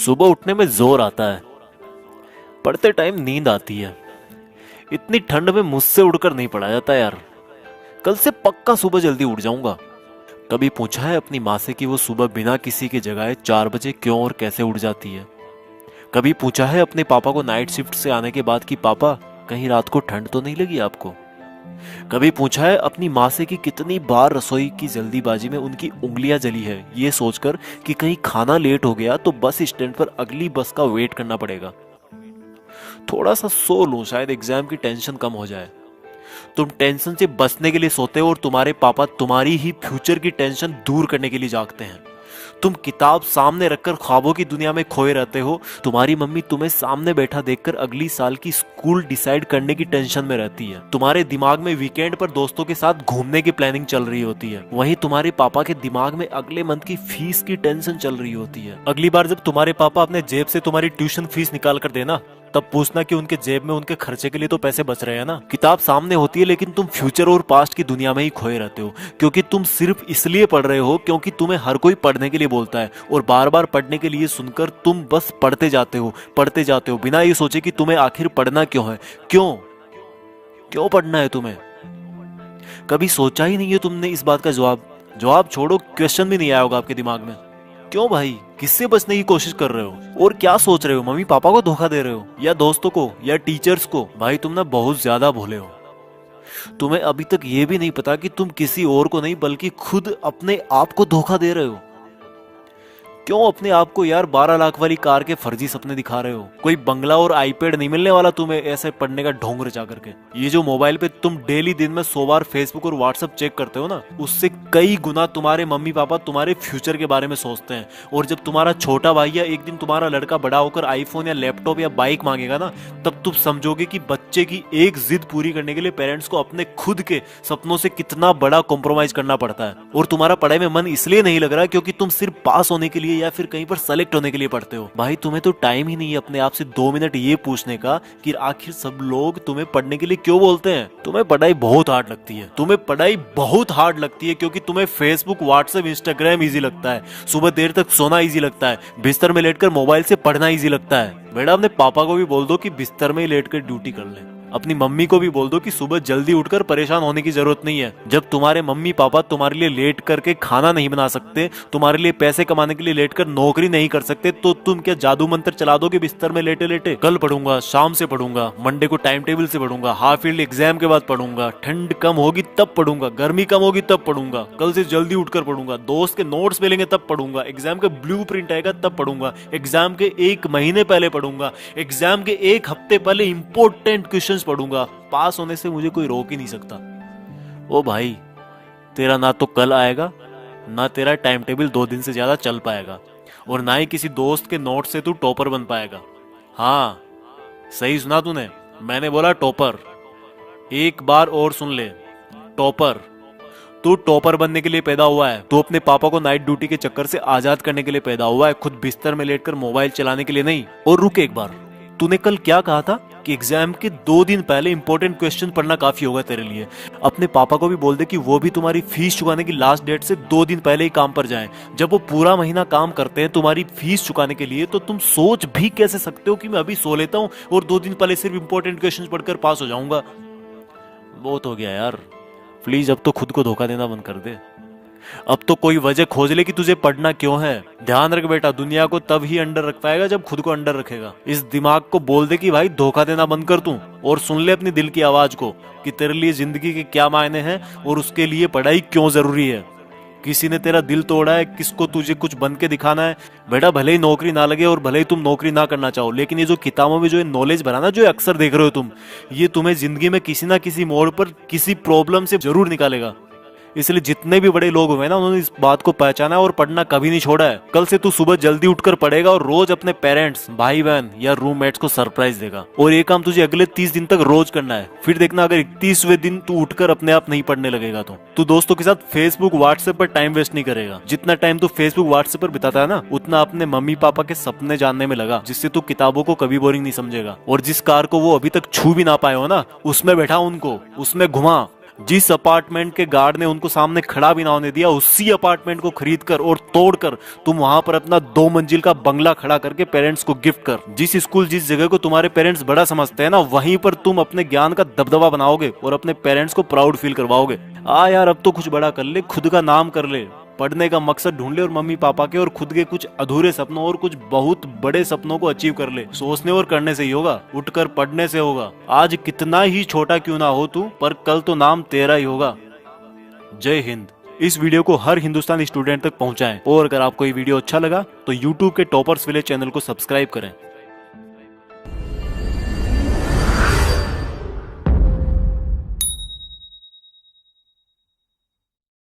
सुबह उठने में जोर आता है, पढ़ते टाइम नींद आती है। इतनी ठंड में मुझसे उड़कर नहीं पड़ा जाता यार। कल से पक्का सुबह जल्दी उठ जाऊंगा। कभी पूछा है अपनी माँ से कि वो सुबह बिना किसी के जगाए 4 बजे क्यों और कैसे उठ जाती है? कभी पूछा है अपने पापा को नाइट शिफ्ट से आने के बाद कि पापा कहीं रात को ठंड तो नहीं लगी आपको? कभी पूछा है अपनी माँ से कि कितनी बार रसोई की जल्दीबाजी में उनकी उंगलियां जली है ये सोचकर कि कहीं खाना लेट हो गया तो बस स्टैंड पर अगली बस का वेट करना पड़ेगा? थोड़ा सा सो लूं, शायद एग्जाम की टेंशन कम हो जाए। तुम टेंशन से बचने के लिए सोते हो और तुम्हारे पापा तुम्हारी ही फ्यूचर की टेंशन दूर करने के लिए जागते हैं। तुम किताब सामने रखकर ख्वाबों की दुनिया में खोए रहते हो। तुम्हारी मम्मी तुम्हें सामने बैठा देखकर अगली साल की स्कूल डिसाइड करने की टेंशन में रहती है। तुम्हारे दिमाग में वीकेंड पर दोस्तों के साथ घूमने की प्लानिंग चल रही होती है। वहीं तुम्हारे पापा के दिमाग में अगले मंथ की फीस की टेंशन चल रही होती है। अगली बार जब तुम्हारे पापा अपने जेब से तुम्हारी ट्यूशन फीस निकाल कर देना, तब पूछना कि उनके जेब में उनके खर्चे के लिए तो पैसे बच रहे हैं ना। किताब सामने होती है लेकिन तुम फ्यूचर और पास्ट की दुनिया में ही खोए रहते हो, क्योंकि तुम सिर्फ इसलिए पढ़ रहे हो क्योंकि तुम्हें हर कोई पढ़ने के लिए बोलता है, और बार बार पढ़ने के लिए सुनकर तुम बस पढ़ते जाते हो बिना ये सोचे कि तुम्हें आखिर पढ़ना क्यों है। क्यों क्यों पढ़ना है तुम्हें? कभी सोचा ही नहीं है तुमने इस बात का जवाब छोड़ो, क्वेश्चन भी नहीं आया होगा आपके दिमाग में। क्यों भाई, किससे बचने की कोशिश कर रहे हो और क्या सोच रहे हो? मम्मी पापा को धोखा दे रहे हो या दोस्तों को या टीचर्स को? भाई तुम ना बहुत ज्यादा भोले हो। तुम्हें अभी तक ये भी नहीं पता कि तुम किसी और को नहीं बल्कि खुद अपने आप को धोखा दे रहे हो। क्यों अपने आप को यार 12 लाख वाली कार के फर्जी सपने दिखा रहे हो? कोई बंगला और आईपैड नहीं मिलने वाला तुम्हें ऐसे पढ़ने का ढोंग रचा करके। ये जो मोबाइल पे तुम डेली दिन में 100 बार फेसबुक और व्हाट्सएप चेक करते हो ना, उससे कई गुना तुम्हारे मम्मी पापा तुम्हारे फ्यूचर के बारे में सोचते हैं। और जब तुम्हारा छोटा भाई या एक दिन तुम्हारा लड़का बड़ा होकर आईफोन या लैपटॉप या बाइक मांगेगा ना, तब तुम समझोगे कि बच्चे की एक जिद पूरी करने के लिए पेरेंट्स को अपने खुद के सपनों से कितना बड़ा कॉम्प्रोमाइज करना पड़ता है। और तुम्हारा पढ़ाई में मन इसलिए नहीं लग रहा क्योंकि तुम सिर्फ पास होने के लिए या फिर कहीं पर सेलेक्ट होने के लिए पढ़ते हो। भाई तुम्हें तो टाइम ही नहीं है अपने आप से 2 मिनट ये पूछने का कि आखिर सब लोग तुम्हें पढ़ने के लिए क्यों बोलते हैं। तुम्हें पढ़ाई बहुत हार्ड लगती है क्योंकि तुम्हें फेसबुक व्हाट्सएप इंस्टाग्राम इजी लगता है, सुबह देर तक सोना इजी लगता है, बिस्तर में लेटकर मोबाइल से पढ़ना इजी लगता है। बेटा अपने पापा को भी बोल दो कि बिस्तर में ही लेटकर ड्यूटी कर ले। अपनी मम्मी को भी बोल दो कि सुबह जल्दी उठकर परेशान होने की जरूरत नहीं है। जब तुम्हारे मम्मी पापा तुम्हारे लिए लेट करके खाना नहीं बना सकते, तुम्हारे लिए पैसे कमाने के लिए लेट कर नौकरी नहीं कर सकते, तो तुम क्या जादू मंत्र चला दोगे बिस्तर में लेटे लेटे? कल पढ़ूंगा, शाम से पढ़ूंगा, मंडे को टाइम टेबल से पढ़ूंगा, हाफ ईयरली एग्जाम के बाद पढ़ूंगा, ठंड कम होगी तब पढ़ूंगा, गर्मी कम होगी तब पढ़ूंगा, कल से जल्दी उठकर पढ़ूंगा, दोस्त के नोट्स मिलेंगे तब पढ़ूंगा, एग्जाम का ब्लू प्रिंट आएगा तब पढ़ूंगा, एग्जाम के 1 महीने पहले पढ़ूंगा, एग्जाम के 1 हफ्ते पहले इंपॉर्टेंट क्वेश्चन पढ़ूंगा। पास होने से मुझे कोई रोक ही नहीं सकता। ओ भाई, तेरा ना तो कल आएगा, ना तेरा टाइम टेबल 2 दिन से ज्यादा चल पाएगा, और ना ही किसी दोस्त के नोट से तू टॉपर बन पाएगा। हाँ, सही सुना तूने, मैंने बोला टॉपर। एक बार और सुन ले, टॉपर। तू टॉपर बनने के लिए पैदा हुआ है। तू अपने पापा को नाइट ड्यूटी के चक्कर से आजाद करने के लिए पैदा हुआ है, खुद बिस्तर में लेटकर मोबाइल चलाने के लिए नहीं। और रुक एक बार, तूने कल क्या कहा था कि एग्जाम के 2 दिन पहले इंपॉर्टेंट क्वेश्चन पढ़ना काफी होगा तेरे लिए। अपने पापा को भी बोल दे कि वो भी तुम्हारी फीस चुकाने की लास्ट डेट से 2 दिन पहले ही काम पर जाएं। जब वो पूरा महीना काम करते हैं तुम्हारी फीस चुकाने के लिए, तो तुम सोच भी कैसे सकते हो कि मैं अभी सो लेता हूँ और 2 दिन पहले सिर्फ इंपॉर्टेंट क्वेश्चन पढ़कर पास हो जाऊंगा? बहुत हो गया यार, प्लीज अब तो खुद को धोखा देना बंद कर दे। अब तो कोई वजह खोज ले कि तुझे पढ़ना क्यों है। ध्यान रख बेटा, दुनिया को तब ही अंडर रख पाएगा जब खुद को अंडर रखेगा। इस दिमाग को बोल दे कि भाई धोखा देना बंद कर तू, और सुन ले अपनी दिल की आवाज को कि तेरे लिए जिंदगी के क्या मायने हैं और उसके लिए पढ़ाई क्यों जरूरी है। किसी ने तेरा दिल तोड़ा है, किसको तुझे कुछ बन के दिखाना है। बेटा भले ही नौकरी ना लगे और भले ही तुम नौकरी ना करना चाहो, लेकिन ये जो किताबों में जो ये नॉलेज भरा ना, जो अक्सर देख रहे हो तुम, ये तुम्हें जिंदगी में किसी ना किसी मोड़ पर किसी प्रॉब्लम से जरूर निकालेगा। इसलिए जितने भी बड़े लोग हुए ना, उन्होंने इस बात को पहचाना है और पढ़ना कभी नहीं छोड़ा है। कल से तू सुबह जल्दी उठकर पढ़ेगा और रोज अपने पेरेंट्स, भाई बहन या रूममेट्स को सरप्राइज देगा। और ये काम तुझे अगले 30 दिन तक रोज करना है। फिर देखना अगर 31वें दिन तू उठकर अपने आप नहीं पढ़ने लगेगा तो तू दोस्तों के साथ फेसबुक व्हाट्सएप पर टाइम वेस्ट नहीं करेगा। जितना टाइम तू फेसबुक व्हाट्सएप पर बिताता है ना, उतना अपने मम्मी पापा के सपने जानने में लगा, जिससे तू किताबों को कभी बोरिंग नहीं समझेगा। और जिस कार को वो अभी तक छू भी ना पाए हो ना, उसमें बैठा उनको, उसमें घुमा। जिस अपार्टमेंट के गार्ड ने उनको सामने खड़ा भी ना होने दिया, उसी अपार्टमेंट को खरीद कर और तोड़कर तुम वहां पर अपना 2 मंजिल का बंगला खड़ा करके पेरेंट्स को गिफ्ट कर। जिस स्कूल, जिस जगह को तुम्हारे पेरेंट्स बड़ा समझते हैं ना, वहीं पर तुम अपने ज्ञान का दबदबा बनाओगे और अपने पेरेंट्स को प्राउड फील करवाओगे। यार अब तो कुछ बड़ा कर ले, खुद का नाम कर ले, पढ़ने का मकसद ढूंढ ले और मम्मी पापा के और खुद के कुछ अधूरे सपनों और कुछ बहुत बड़े सपनों को अचीव कर ले। सोचने और करने से ही होगा, उठकर पढ़ने से होगा। आज कितना ही छोटा क्यों ना हो तू, पर कल तो नाम तेरा ही होगा। जय हिंद। इस वीडियो को हर हिंदुस्तानी स्टूडेंट तक पहुंचाएं और अगर आपको ये वीडियो अच्छा लगा तो यूट्यूब के टॉपर्स विलेज चैनल को सब्सक्राइब करें।